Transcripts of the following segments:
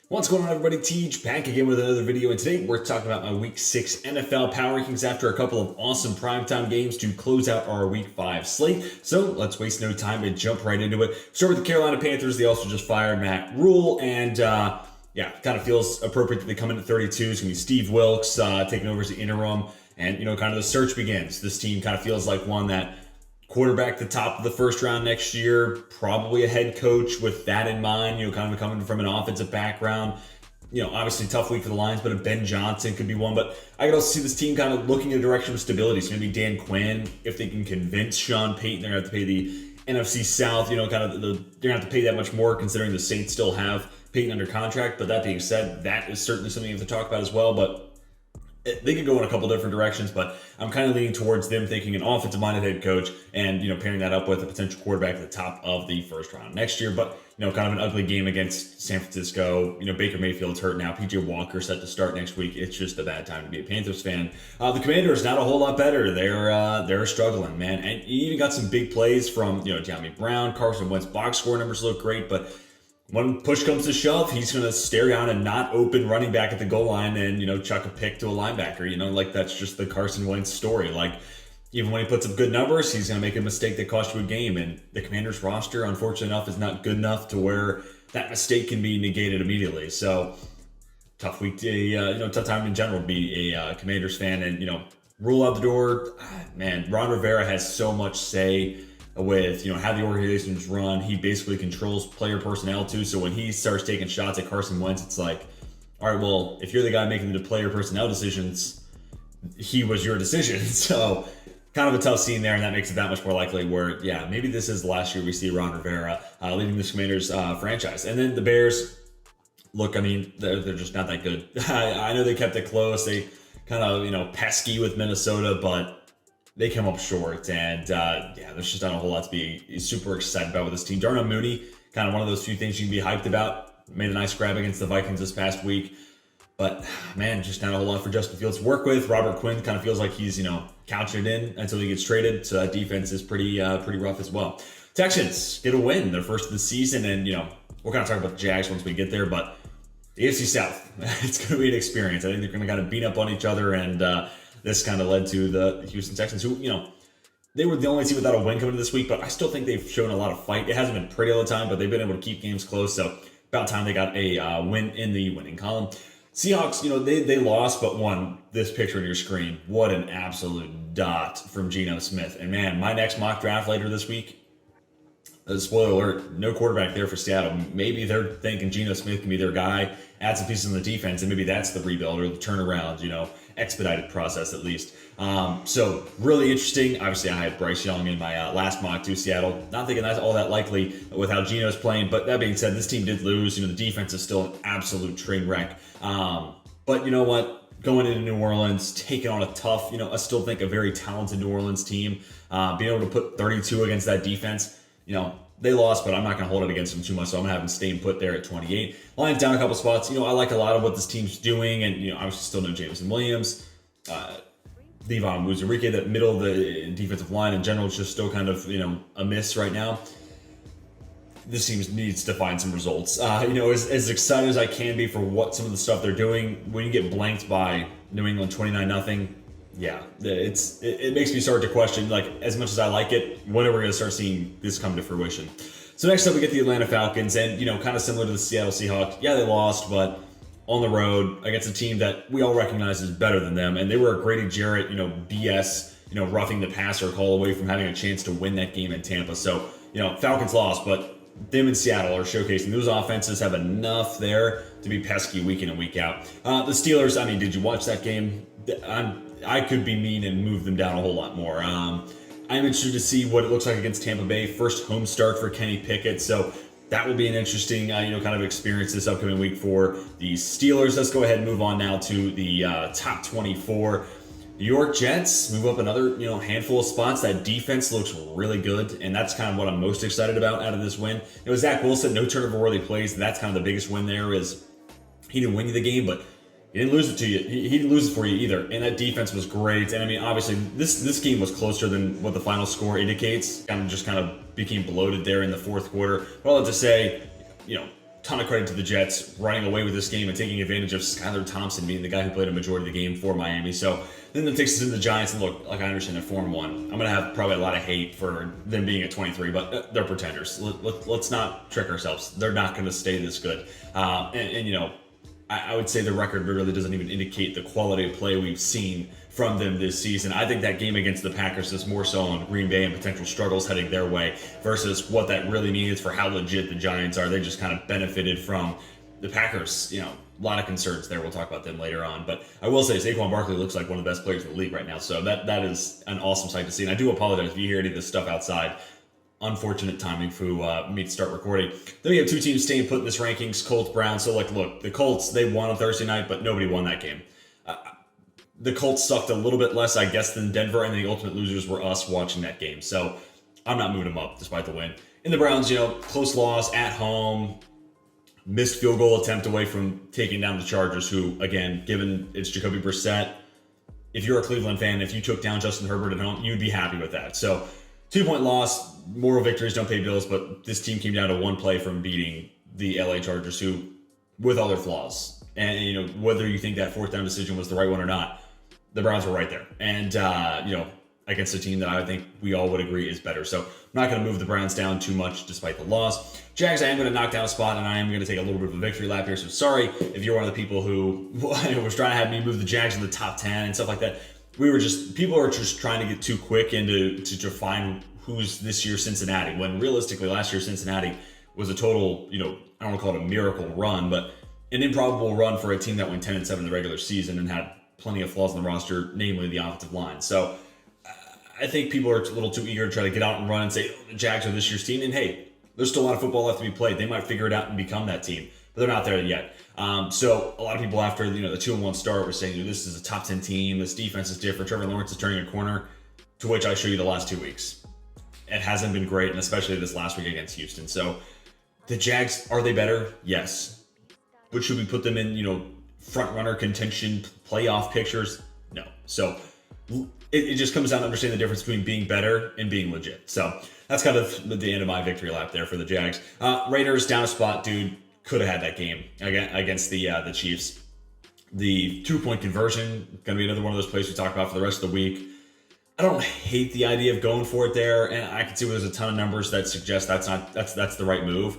What's going on, everybody? Teej back again with another video, and today we're talking about my Week 6 NFL Power Rankings after a couple of awesome primetime games to close out our Week 5 slate. So let's waste no time and jump right into it. Start with the Carolina Panthers. They also just fired Matt Rule, and kind of feels appropriate that they come in at 32. It's going to be Steve Wilks taking over as the interim, and kind of the search begins. This team kind of feels like one that quarterback the top of the first round next year, probably a head coach with that in mind, kind of coming from an offensive background. Obviously tough week for the Lions, but a Ben Johnson could be one. But I could also see this team kind of looking in a direction of stability. So maybe Dan Quinn, if they can convince Sean Payton, they're going to have to pay the NFC South, they're going to have to pay that much more considering the Saints still have Payton under contract. But that being said, that is certainly something you have to talk about as well. But they could go in a couple different directions, but I'm kind of leaning towards them thinking an offensive-minded head coach and, pairing that up with a potential quarterback at the top of the first round next year. But, kind of an ugly game against San Francisco. Baker Mayfield's hurt now. P.J. Walker set to start next week. It's just a bad time to be a Panthers fan. The Commanders, not a whole lot better. They're struggling, man. And you even got some big plays from, Jamie Brown, Carson Wentz. Box score numbers look great, but when push comes to shove, he's going to stare down a not open running back at the goal line and, chuck a pick to a linebacker. That's just the Carson Wentz story. Even when he puts up good numbers, he's going to make a mistake that costs you a game. And the Commanders roster, unfortunately enough, is not good enough to where that mistake can be negated immediately. So tough week to, tough time in general to be a Commanders fan and, Rule out the door. Man, Ron Rivera has so much say with how the organization's run. He basically controls player personnel too. So when he starts taking shots at Carson Wentz, it's like, all right, well, if you're the guy making the player personnel decisions, he was your decision. So kind of a tough scene there, and that makes it that much more likely where, maybe this is the last year we see Ron Rivera leading this Commanders franchise. And then the Bears, look, they're just not that good. I know they kept it close. They kind of, pesky with Minnesota, but they come up short, and there's just not a whole lot to be super excited about with this team. Darnell Mooney, kind of one of those few things you can be hyped about. Made a nice grab against the Vikings this past week, but man, just not a whole lot for Justin Fields to work with. Robert Quinn kind of feels like he's couching it in until he gets traded, so that defense is pretty rough as well. Texans get a win, their first of the season, and we'll kind of talk about the Jags once we get there, but the AFC South, it's going to be an experience. I think they're going to kind of beat up on each other, and this kind of led to the Houston Texans, who, they were the only team without a win coming to this week, but I still think they've shown a lot of fight. It hasn't been pretty all the time, but they've been able to keep games close, so about time they got a win in the winning column. Seahawks, they lost, but won. This picture on your screen, what an absolute dot from Geno Smith. And man, my next mock draft later this week, spoiler alert, no quarterback there for Seattle. Maybe they're thinking Geno Smith can be their guy, add some pieces on the defense, and maybe that's the rebuild or the turnaround, expedited process at least. So really interesting. Obviously, I had Bryce Young in my last mock to Seattle. Not thinking that's all that likely with how Geno's playing, but that being said, this team did lose. The defense is still an absolute train wreck. But you know what? Going into New Orleans, taking on a tough, I still think a very talented New Orleans team, being able to put 32 against that defense, they lost, but I'm not going to hold it against them too much, so I'm going to have them staying put there at 28. Lions down a couple spots. I like a lot of what this team's doing, and, obviously still no Jameson Williams. Devon Muzurike, that middle of the defensive line in general is just still kind of, a miss right now. This team needs to find some results. As excited as I can be for what some of the stuff they're doing, when you get blanked by New England 29-0, it makes me start to question, as much as I like it, when are we going to start seeing this come to fruition? So next up, we get the Atlanta Falcons, and, kind of similar to the Seattle Seahawks. Yeah, they lost, but on the road against a team that we all recognize is better than them, and they were a Grady Jarrett, BS, roughing the passer call away from having a chance to win that game in Tampa. So, Falcons lost, but them and Seattle are showcasing those offenses have enough there to be pesky week in and week out. The Steelers, did you watch that game? I could be mean and move them down a whole lot more. I'm interested to see what it looks like against Tampa Bay. First home start for Kenny Pickett, so that will be an interesting, kind of experience this upcoming week for the Steelers. Let's go ahead and move on now to the top 24. New York Jets move up another, handful of spots. That defense looks really good, and that's kind of what I'm most excited about out of this win. It was Zach Wilson, no turnover-worthy plays. That's kind of the biggest win there is he didn't win you the game, but he didn't lose it to you. He didn't lose it for you either. And that defense was great. And obviously, this game was closer than what the final score indicates. Kind of became bloated there in the fourth quarter. But all that to say, ton of credit to the Jets running away with this game and taking advantage of Skylar Thompson being the guy who played a majority of the game for Miami. So then that takes us into the Giants, and look, like I understand they're 4-1. I'm going to have probably a lot of hate for them being at 23, but they're pretenders. Let's not trick ourselves. They're not going to stay this good. I would say the record really doesn't even indicate the quality of play we've seen from them this season. I think that game against the Packers is more so on Green Bay and potential struggles heading their way versus what that really means for how legit the Giants are. They just kind of benefited from the Packers. A lot of concerns there. We'll talk about them later on. But I will say Saquon Barkley looks like one of the best players in the league right now. So that is an awesome sight to see. And I do apologize if you hear any of this stuff outside. Unfortunate timing for me to start recording. Then we have two teams staying put in this rankings, Colts, Browns. So look, the Colts, they won on Thursday night, but nobody won that game. The Colts sucked a little bit less, I guess, than Denver, and the ultimate losers were us watching that game. So I'm not moving them up despite the win. In the Browns, close loss at home, missed field goal attempt away from taking down the Chargers, who, again, given it's Jacoby Brissett, if you're a Cleveland fan, if you took down Justin Herbert at home, you'd be happy with that. So 2-point loss, moral victories don't pay bills, but this team came down to one play from beating the LA Chargers, who, with all their flaws, and whether you think that fourth down decision was the right one or not, the Browns were right there. And, against a team that I think we all would agree is better. So I'm not going to move the Browns down too much despite the loss. Jags, I am going to knock down a spot, and I am going to take a little bit of a victory lap here. So sorry if you're one of the people who was trying to have me move the Jags in the top 10 and stuff like that. People are just trying to get too quick to define who's this year's Cincinnati, when realistically last year Cincinnati was a total, I don't want to call it a miracle run, but an improbable run for a team that went 10-7 in the regular season and had plenty of flaws in the roster, namely the offensive line. So I think people are a little too eager to try to get out and run and say, the Jags are this year's team. And hey, there's still a lot of football left to be played. They might figure it out and become that team, but they're not there yet. So a lot of people after the 2-1 start were saying, this is a top 10 team. This defense is different. Trevor Lawrence is turning a corner, to which I show you the last 2 weeks. It hasn't been great, and especially this last week against Houston. So the Jags, are they better? Yes. But should we put them in, front runner contention, playoff pictures? No. So it just comes down to understanding the difference between being better and being legit. So that's kind of the end of my victory lap there for the Jags. Raiders down a spot, dude. Could have had that game against the Chiefs. The 2-point conversion, going to be another one of those plays we talk about for the rest of the week. I don't hate the idea of going for it there, and I can see there's a ton of numbers that suggest that's the right move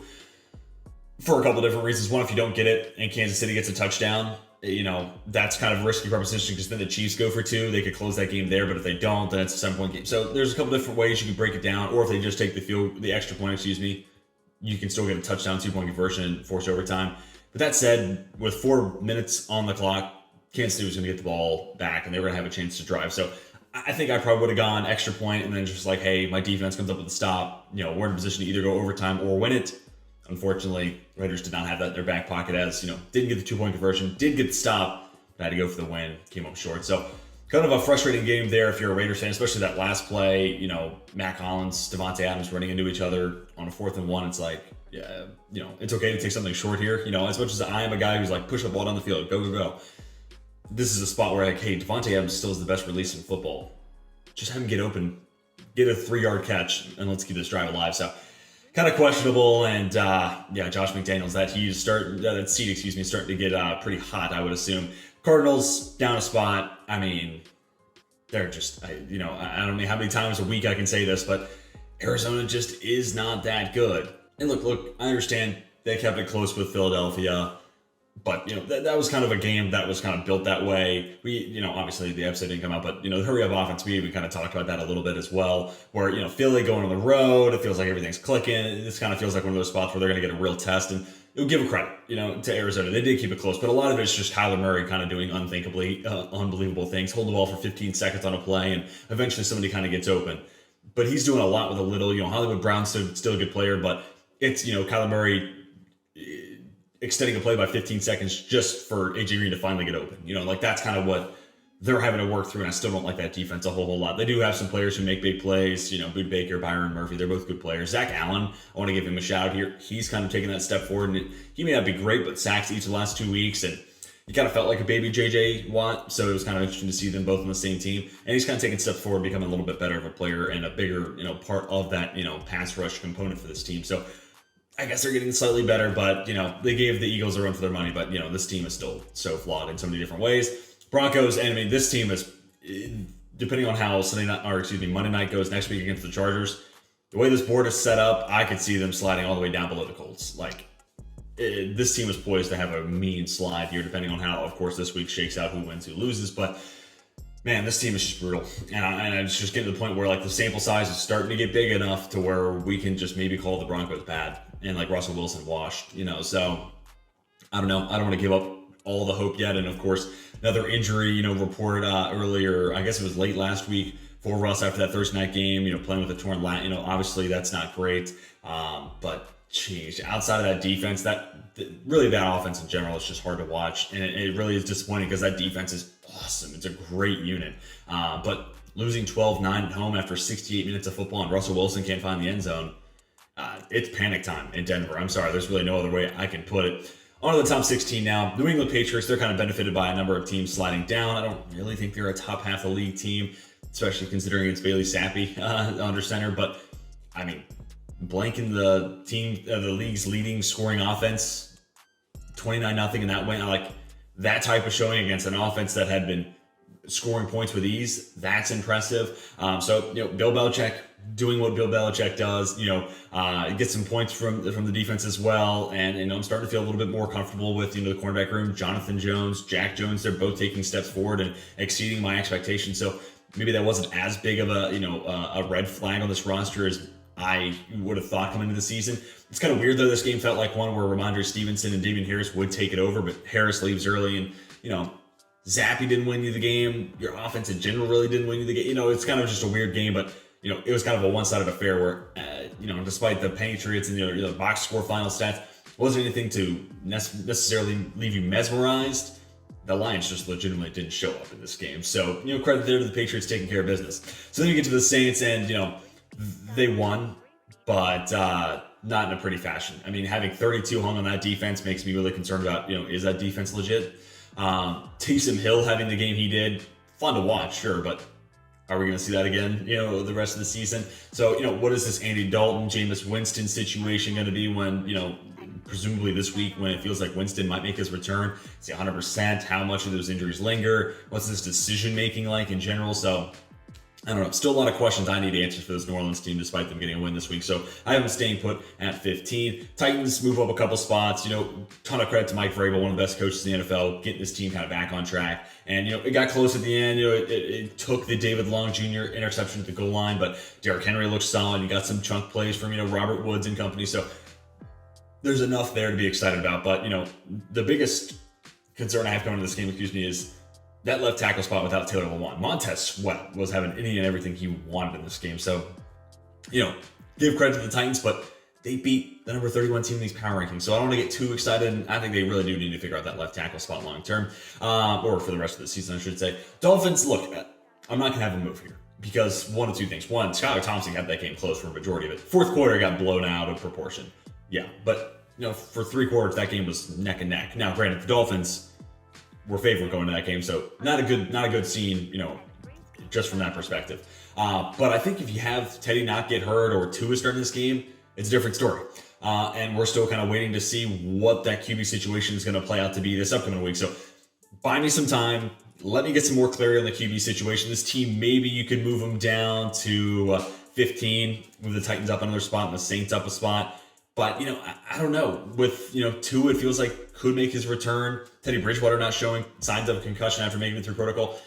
for a couple of different reasons. One, if you don't get it and Kansas City gets a touchdown, that's kind of a risky proposition because then the Chiefs go for 2. They could close that game there, but if they don't, then it's a 7-point game. So there's a couple different ways you can break it down, or if they just take the extra point, you can still get a touchdown, 2-point conversion, and force overtime. But that said, with 4 minutes on the clock, Kansas City was going to get the ball back, and they were going to have a chance to drive. So I think I probably would have gone extra point and then just hey, my defense comes up with a stop. We're in a position to either go overtime or win it. Unfortunately, Raiders did not have that in their back pocket as, didn't get the 2-point conversion, did get the stop, but had to go for the win, came up short. So kind of a frustrating game there if you're a Raiders fan, especially that last play, Matt Collins, Devontae Adams running into each other on a 4th and 1. It's it's okay to take something short here. As much as I am a guy who's push the ball down the field, go. This is a spot where hey, Devontae Adams still is the best release in football. Just have him get open, get a 3-yard catch, and let's keep this drive alive. So kind of questionable, and Josh McDaniels, that seat is starting to get pretty hot, I would assume. Cardinals down a spot. I mean, they're just, I don't know how many times a week I can say this, but Arizona just is not that good. And look, I understand they kept it close with Philadelphia, but that was kind of a game that was kind of built that way. We, obviously the episode didn't come out, but the hurry up offense, we kind of talked about that a little bit as well, where Philly going on the road, it feels like everything's clicking. This kind of feels like one of those spots where they're going to get a real test, and it'll give a credit, to Arizona. They did keep it close, but a lot of it's just Kyler Murray kind of doing unbelievable things, holding the ball for 15 seconds on a play, and eventually somebody kind of gets open. But he's doing a lot with a little. Hollywood Brown's still a good player, but it's Kyler Murray extending a play by 15 seconds just for AJ Green to finally get open. That's kind of what they're having to work through, and I still don't like that defense a whole lot. They do have some players who make big plays, Bud Baker, Byron Murphy, they're both good players. Zach Allen, I want to give him a shout out here. He's kind of taking that step forward, and he may not be great, but sacks each of the last 2 weeks, and he kind of felt like a baby JJ Watt, so it was kind of interesting to see them both on the same team. And he's kind of taking steps forward, becoming a little bit better of a player and a bigger, part of that, pass rush component for this team. So I guess they're getting slightly better, but, they gave the Eagles a run for their money, but, this team is still so flawed in so many different ways. Broncos, and I mean, this team is, depending on how Monday night goes next week against the Chargers, the way this board is set up, I could see them sliding all the way down below the Colts. This team is poised to have a mean slide here, depending on how, of course, this week shakes out, who wins, who loses. But man, this team is just brutal, and it's just getting to the point where the sample size is starting to get big enough to where we can just maybe call the Broncos bad and Russell Wilson washed. So I don't know. I don't want to give up all the hope yet. And of course, another injury, reported earlier. I guess it was late last week for Russ after that Thursday night game. Playing with a torn lat. Obviously that's not great. But geez, outside of that defense, that offense in general is just hard to watch, and it really is disappointing because that defense is awesome. It's a great unit, but losing 12-9 at home after 68 minutes of football and Russell Wilson can't find the end zone, it's panic time in Denver. I'm sorry, there's really no other way I can put it. On to the top 16 now. New England Patriots, they're kind of benefited by a number of teams sliding down. I don't really think they're a top half of the league team, especially considering it's Bailey Zappi under center, but I mean, blanking the league's leading scoring offense 29-0, and that went that type of showing against an offense that had been scoring points with ease. That's impressive. So Bill Belichick doing what Bill Belichick does, get some points from the defense as well. And I'm starting to feel a little bit more comfortable with the cornerback room. Jonathan Jones, Jack Jones, they're both taking steps forward and exceeding my expectations. So maybe that wasn't as big of a red flag on this roster as I would have thought coming into the season. It's kind of weird though. This game felt like one where Ramondre Stevenson and Damien Harris would take it over, but Harris leaves early, and Zappi didn't win you the game. Your offense in general really didn't win you the game. It's kind of just a weird game, but it was kind of a one-sided affair where despite the Patriots and the box score final stats, wasn't anything to necessarily leave you mesmerized. The Lions just legitimately didn't show up in this game. So credit there to the Patriots taking care of business. So then you get to the Saints, and they won, but not in a pretty fashion. I mean, having 32 hung on that defense makes me really concerned about, is that defense legit? Taysom Hill having the game he did, fun to watch, sure, but are we going to see that again, the rest of the season? So, what is this Andy Dalton, Jameis Winston situation going to be when, presumably this week when it feels like Winston might make his return? Is he 100%? How much of those injuries linger? What's this decision-making like in general? So, I don't know. Still a lot of questions I need answers for this New Orleans team, despite them getting a win this week. So I have them staying put at 15. Titans move up a couple spots. Ton of credit to Mike Vrabel, one of the best coaches in the NFL, getting this team kind of back on track. And, it got close at the end. It took the David Long Jr. interception at the goal line, but Derrick Henry looked solid. You got some chunk plays from, Robert Woods and company. So there's enough there to be excited about. But, the biggest concern I have coming into this game, is that left tackle spot without Taylor Lewan. Montez Sweat was having any and everything he wanted in this game. So, give credit to the Titans, but they beat the number 31 team in these power rankings. So I don't want to get too excited. I think they really do need to figure out that left tackle spot long term, or for the rest of the season, I should say. Dolphins, look, I'm not going to have them move here because one of two things. One, Skylar Thompson had that game close for a majority of it. Fourth quarter got blown out of proportion. Yeah, but, for 3 quarters, that game was neck and neck. Now, granted, the Dolphins were favored going into that game, so not a good scene, just from that perspective. But I think if you have Teddy not get hurt or Tua starting this game, it's a different story. And we're still kind of waiting to see what that QB situation is going to play out to be this upcoming week. So buy me some time. Let me get some more clarity on the QB situation. This team, maybe you could move them down to 15, move the Titans up another spot and the Saints up a spot. But, I don't know. With, Tua, it feels like could make his return. Teddy Bridgewater not showing signs of a concussion after making it through protocol.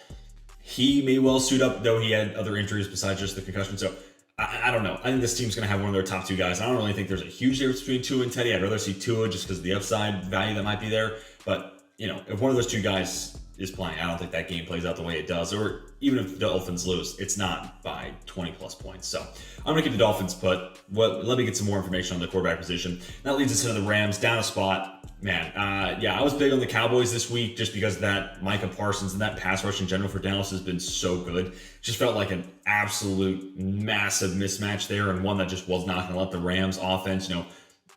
He may well suit up, though he had other injuries besides just the concussion. So, I don't know. I think this team's going to have one of their top 2 guys. I don't really think there's a huge difference between Tua and Teddy. I'd rather see Tua just because of the upside value that might be there. But, if one of those 2 guys is playing, I don't think that game plays out the way it does. Or even if the Dolphins lose, it's not by 20-plus points. So I'm going to keep the Dolphins put. Let me get some more information on the quarterback position. That leads us into the Rams, down a spot. Man, I was big on the Cowboys this week just because that Micah Parsons and that pass rush in general for Dallas has been so good. Just felt like an absolute massive mismatch there, and one that just was not going to let the Rams offense,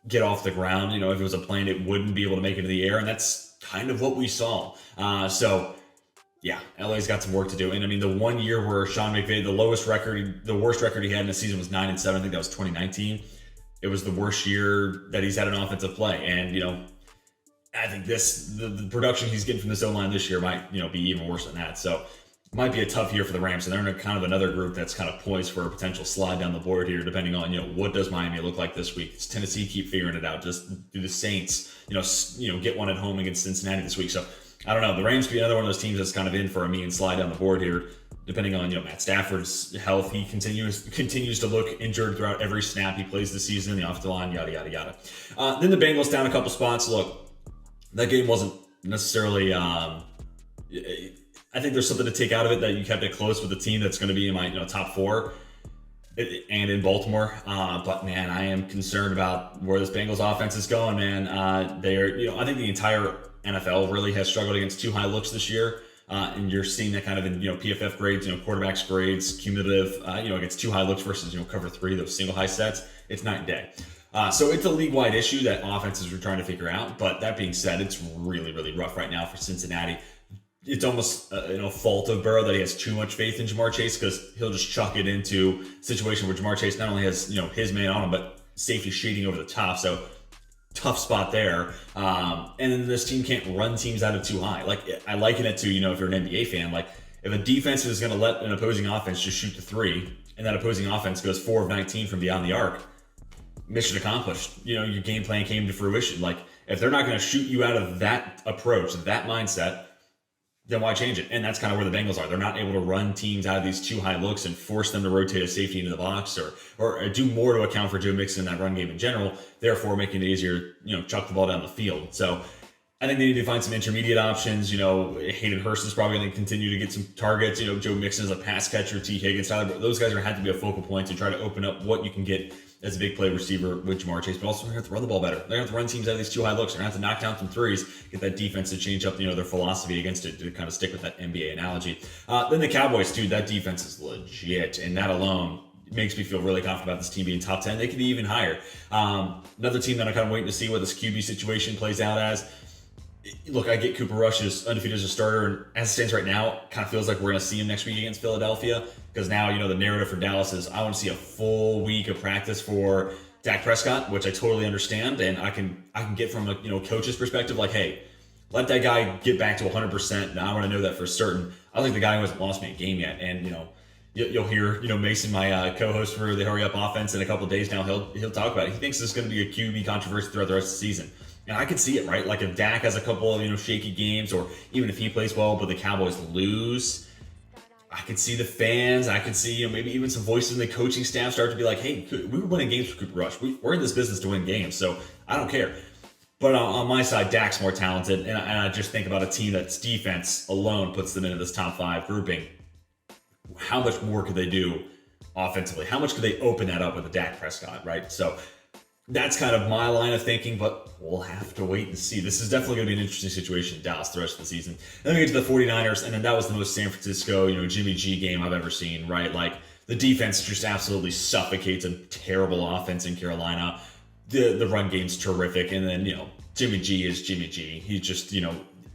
get off the ground. You know, if it was a plane, it wouldn't be able to make it to the air, and that's kind of what we saw. So yeah, LA's got some work to do. And I mean, the 1 year where Sean McVay, the worst record he had in a season was 9-7. I think that was 2019. It was the worst year that he's had an offensive play. And, you know, I think the production he's getting from this O-line this year might, you know, be even worse than that. So it might be a tough year for the Rams. And they're in kind of another group that's kind of poised for a potential slide down the board here, depending on, you know, what does Miami look like this week? Does Tennessee keep figuring it out? Do the Saints, get one at home against Cincinnati this week? So I don't know. The Rams could be another one of those teams that's kind of in for a mean slide down the board here, depending on, Matt Stafford's health. He continues to look injured throughout every snap he plays this season, the offensive line, yada, yada, yada. Then the Bengals down a couple spots. Look, that game wasn't necessarily, I think there's something to take out of it that you kept it close with a team that's going to be in my top four and in Baltimore. But man, I am concerned about where this Bengals offense is going, man. I think the entire NFL really has struggled against too high looks this year. And you're seeing that kind of in, PFF grades, quarterbacks grades, cumulative, against too high looks versus, cover three, those single high sets. It's night and day. So it's a league-wide issue that offenses are trying to figure out. But that being said, it's really, really rough right now for Cincinnati. It's almost fault of Burrow that he has too much faith in Ja'Marr Chase, because he'll just chuck it into a situation where Ja'Marr Chase not only has, his man on him, but safety shading over the top. So tough spot there. And then this team can't run teams out of too high. Like, I liken it to, if you're an NBA fan, like if a defense is going to let an opposing offense just shoot the three, and that opposing offense goes 4 of 19 from beyond the arc, mission accomplished. Your game plan came to fruition. Like, if they're not going to shoot you out of that approach, that mindset, then why change it? And that's kind of where the Bengals are. They're not able to run teams out of these too high looks and force them to rotate a safety into the box or do more to account for Joe Mixon in that run game in general, therefore making it easier, chuck the ball down the field. So I think they need to find some intermediate options. Hayden Hurst is probably going to continue to get some targets. Joe Mixon is a pass catcher, T. Higgins, Tyler. Those guys are going to have to be a focal point to try to open up what you can get as a big play receiver with Ja'Marr Chase, but also they're going to have to run the ball better. They're going to have to run teams out of these too high looks. They're going to have to knock down some threes, get that defense to change up, their philosophy against it, to kind of stick with that NBA analogy. Then the Cowboys, dude, that defense is legit, and that alone makes me feel really confident about this team being top 10. They could be even higher. Another team that I'm kind of waiting to see what this QB situation plays out as. Look, I get Cooper Rush is undefeated as a starter, and as it stands right now, it kind of feels like we're going to see him next week against Philadelphia, because now, the narrative for Dallas is I want to see a full week of practice for Dak Prescott, which I totally understand, and I can get from a coach's perspective, like, hey, let that guy get back to 100%. Now I want to know that for certain. I think the guy who hasn't lost me a game yet, and you'll hear Mason, my co-host for the Hurry Up Offense, in a couple of days now, he'll talk about it. He thinks this is going to be a QB controversy throughout the rest of the season. And I could see it, right? Like if Dak has a couple of, shaky games, or even if he plays well, but the Cowboys lose, I could see the fans, I could see, maybe even some voices in the coaching staff start to be like, hey, we were winning games for Cooper Rush. We're in this business to win games, so I don't care. But on my side, Dak's more talented, and I just think about a team that's defense alone puts them into this top 5 grouping. How much more could they do offensively? How much could they open that up with a Dak Prescott, right? So that's kind of my line of thinking, but we'll have to wait and see. This is definitely going to be an interesting situation in Dallas the rest of the season. Then we get to the 49ers, and then that was the most San Francisco, Jimmy G game I've ever seen, right? Like, the defense just absolutely suffocates a terrible offense in Carolina. The run game's terrific, and then, Jimmy G is Jimmy G. He just,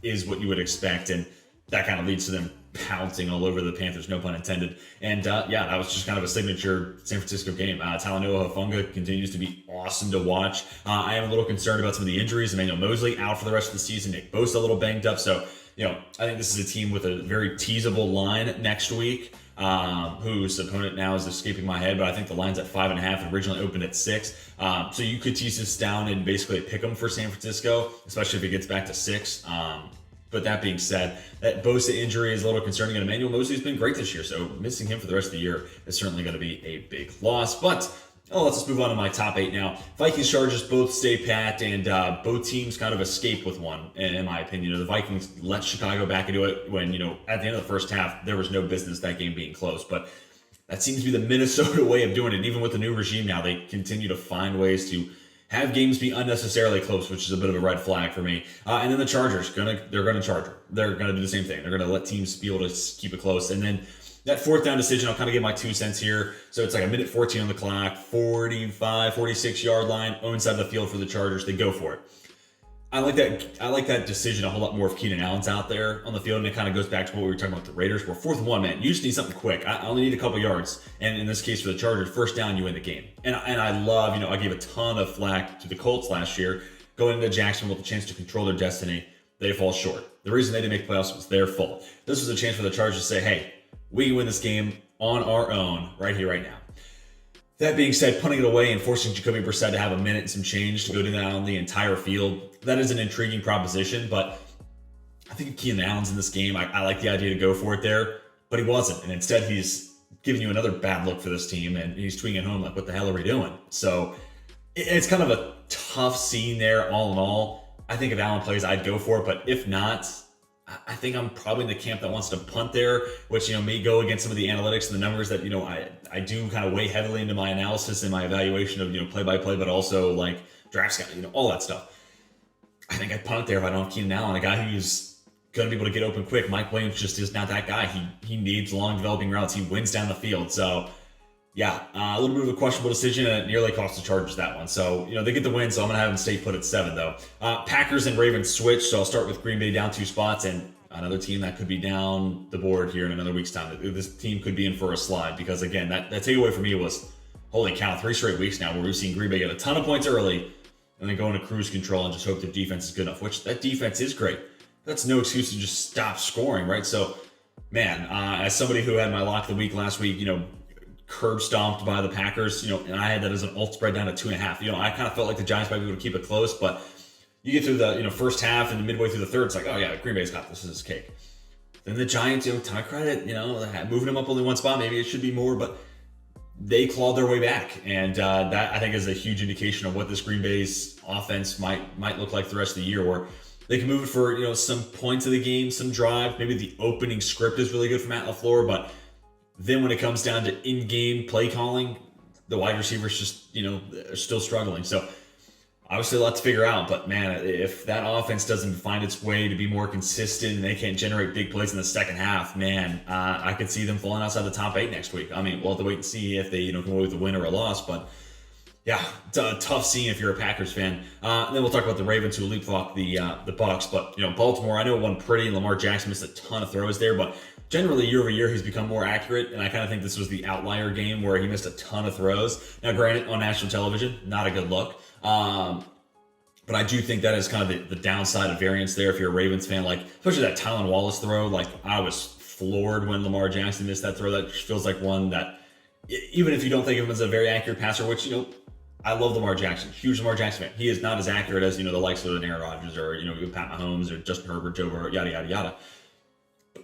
is what you would expect, and that kind of leads to them pouncing all over the Panthers, no pun intended. And that was just kind of a signature San Francisco game. Talanoa Hufanga continues to be awesome to watch. I am a little concerned about some of the injuries. Emmanuel Mosley out for the rest of the season. Nick Bosa a little banged up. So, I think this is a team with a very teasable line next week, whose opponent now is escaping my head, but I think the line's at 5.5 and originally opened at 6. So you could tease this down and basically pick them for San Francisco, especially if it gets back to 6. But that being said, that Bosa injury is a little concerning, and Emmanuel Mosley's been great this year, so missing him for the rest of the year is certainly going to be a big loss. But let's just move on to my top 8 now. Vikings, Chargers both stay pat, and both teams kind of escape with one, in my opinion. The Vikings let Chicago back into it when, at the end of the first half, there was no business that game being close. But that seems to be the Minnesota way of doing it. Even with the new regime now, they continue to find ways to have games be unnecessarily close, which is a bit of a red flag for me. And then the Chargers, they're going to charge her. They're going to do the same thing. They're going to let teams be able to keep it close. And then That fourth down decision, I'll kind of give my 2 cents here. So it's like a minute 14 on the clock, 45, 46 yard line, own side of the field for the Chargers. They go for it. I like that decision a whole lot more if Keenan Allen's out there on the field, and it kind of goes back to what we were talking about with the Raiders. Where 4th and 1, man, you just need something quick. I only need a couple yards, and in this case for the Chargers, first down, you win the game. And I love, I gave a ton of flack to the Colts last year, going into Jacksonville with a chance to control their destiny. They fall short. The reason they didn't make playoffs was their fault. This was a chance for the Chargers to say, hey, we can win this game on our own right here, right now. That being said, punting it away and forcing Jacoby Brissett to have a minute and some change to go down the entire field, that is an intriguing proposition, but I think if Keenan Allen's in this game, I like the idea to go for it there, but he wasn't, and instead he's giving you another bad look for this team, and he's tweeting at home like, what the hell are we doing? So it's kind of a tough scene there all in all. I think if Allen plays, I'd go for it, but if not, I think I'm probably in the camp that wants to punt there, which, may go against some of the analytics and the numbers that, I do kind of weigh heavily into my analysis and my evaluation of, play-by-play, but also like draft scout, all that stuff. I think I'd punt it there if I don't have Keenan Allen, a guy who's going to be able to get open quick. Mike Williams just is not that guy. He needs long developing routes. He wins down the field. So, yeah, a little bit of a questionable decision, and it nearly cost the Chargers that one. So, they get the win, so I'm going to have them stay put at 7, though. Packers and Ravens switch, so I'll start with Green Bay down 2 spots, and another team that could be down the board here in another week's time. This team could be in for a slide because, again, that takeaway for me was, holy cow, 3 straight weeks now where we've seen Green Bay get a ton of points early and then go into cruise control and just hope their defense is good enough, which that defense is great. That's no excuse to just stop scoring, right? So, man, as somebody who had my lock of the week last week, curb stomped by the Packers, and I had that as an alt spread down to 2.5. I kind of felt like the Giants might be able to keep it close, but you get through the first half and midway through the third, it's like, oh yeah, Green Bay's got this. This is cake. Then the Giants, ton of credit, moving them up only 1 spot. Maybe it should be more, but they clawed their way back, and that I think is a huge indication of what this Green Bay's offense might look like the rest of the year, where they can move it for some points of the game, some drive. Maybe the opening script is really good for Matt LaFleur, but then when it comes down to in-game play calling, the wide receivers just, are still struggling. So obviously a lot to figure out, but man, if that offense doesn't find its way to be more consistent and they can't generate big plays in the second half, man, I could see them falling outside the top 8 next week. I mean, we'll have to wait and see if they, come away with a win or a loss, but yeah, it's a tough scene if you're a Packers fan. And then we'll talk about the Ravens who leapfrogged the Bucs, but Baltimore, I know it won pretty, and Lamar Jackson missed a ton of throws there, but generally, year over year, he's become more accurate, and I kind of think this was the outlier game where he missed a ton of throws. Now, granted, on national television, not a good look, but I do think that is kind of the downside of variance there if you're a Ravens fan, like especially that Tylan Wallace throw. Like, I was floored when Lamar Jackson missed that throw. That just feels like one that, even if you don't think of him as a very accurate passer, which, I love Lamar Jackson, huge Lamar Jackson fan. He is not as accurate as, the likes of Aaron Rodgers or, Pat Mahomes or Justin Herbert, Joe Burrow, yada, yada, yada.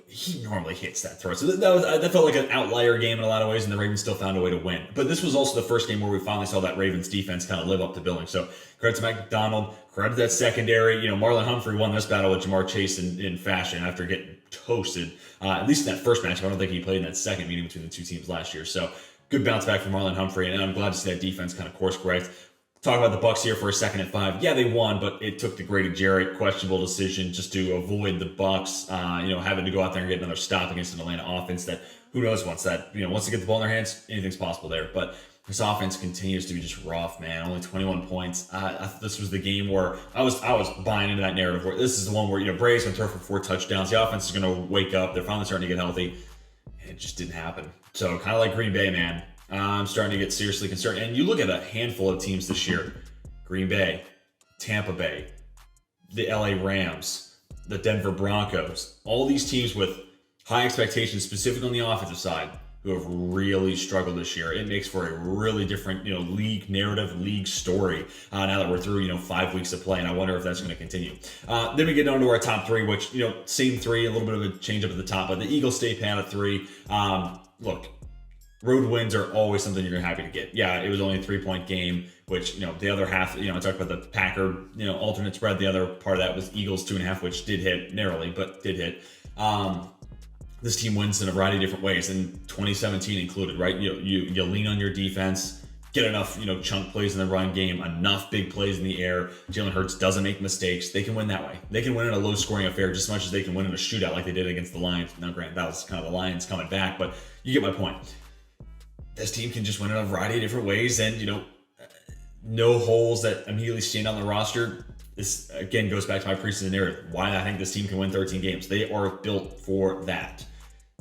He normally hits that throw. So that felt like an outlier game in a lot of ways, and the Ravens still found a way to win. But this was also the first game where we finally saw that Ravens defense kind of live up to billing. So credit to Mike McDonald, credit to that secondary. Marlon Humphrey won this battle with Jamar Chase in fashion after getting toasted, at least in that first matchup. I don't think he played in that second meeting between the two teams last year. So good bounce back from Marlon Humphrey, and I'm glad to see that defense kind of course correct. Talk about the Bucs here for a second at 5. Yeah, they won, but it took the Grady Jarrett questionable decision just to avoid the Bucs, having to go out there and get another stop against an Atlanta offense that, who knows, once they get the ball in their hands, anything's possible there. But this offense continues to be just rough, man. Only 21 points. This was the game where I was buying into that narrative. Where this is the one where Brady's going to throw for 4 touchdowns. The offense is going to wake up. They're finally starting to get healthy, and it just didn't happen. So kind of like Green Bay, man. I'm starting to get seriously concerned. And you look at a handful of teams this year: Green Bay, Tampa Bay, the LA Rams, the Denver Broncos, all these teams with high expectations, specifically on the offensive side, who have really struggled this year. It makes for a really different, league narrative, league story now that we're through, 5 weeks of play, and I wonder if that's going to continue. Then we get down to our top 3, which, same 3, a little bit of a change up at the top, but the Eagles stay pat at 3. Look, road wins are always something you're happy to get. Yeah, it was only a 3-point game, which, the other half, I talked about the Packer, alternate spread. The other part of that was Eagles 2.5, which did hit narrowly, but did hit. This team wins in a variety of different ways, and 2017 included, right? You lean on your defense, get enough, chunk plays in the run game, enough big plays in the air. Jalen Hurts doesn't make mistakes. They can win that way. They can win in a low-scoring affair just as much as they can win in a shootout like they did against the Lions. Now, granted, that was kind of the Lions coming back, but you get my point. This team can just win in a variety of different ways, and, no holes that immediately stand on the roster. This, again, goes back to my preseason narrative. Why I think this team can win 13 games. They are built for that.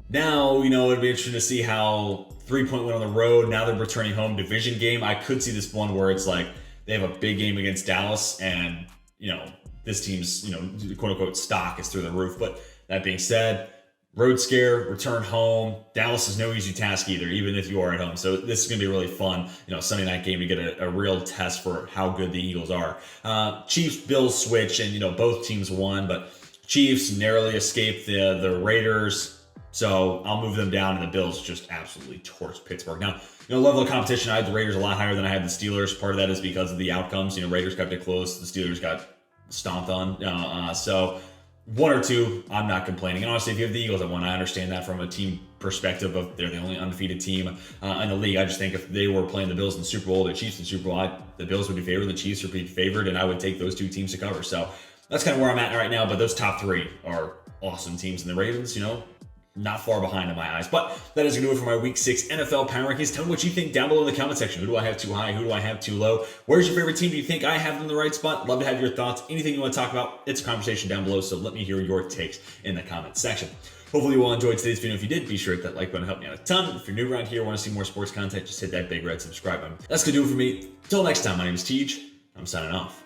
Now, it'd be interesting to see how 3-point win on the road. Now they're returning home division game. I could see this one where it's like they have a big game against Dallas and, this team's, quote unquote stock is through the roof. But that being said, road scare, return home. Dallas is no easy task either, even if you are at home. So this is going to be really fun, Sunday night game to get a real test for how good the Eagles are. Chiefs, Bills switch, and, both teams won, but Chiefs narrowly escaped the Raiders. So I'll move them down, and the Bills just absolutely torched Pittsburgh. Now, level of competition, I had the Raiders a lot higher than I had the Steelers. Part of that is because of the outcomes. Raiders kept it close. The Steelers got stomped on. So 1 or 2, I'm not complaining. And honestly, if you have the Eagles at 1, I understand that from a team perspective of they're the only undefeated team in the league. I just think if they were playing the Bills in the Super Bowl, the Chiefs in the Super Bowl, the Bills would be favored, the Chiefs would be favored, and I would take those 2 teams to cover. So that's kind of where I'm at right now. But those top 3 are awesome teams. And the Ravens, not far behind in my eyes. But that is going to do it for my Week 6 NFL Power Rankings. Tell me what you think down below in the comment section. Who do I have too high? Who do I have too low? Where's your favorite team? Do you think I have them in the right spot? Love to have your thoughts. Anything you want to talk about, it's a conversation down below, so let me hear your takes in the comment section. Hopefully you all enjoyed today's video. If you did, be sure to hit that like button. Help me out a ton. If you're new around here, want to see more sports content, just hit that big red subscribe button. That's going to do it for me. Till next time, my name is Tej. I'm signing off.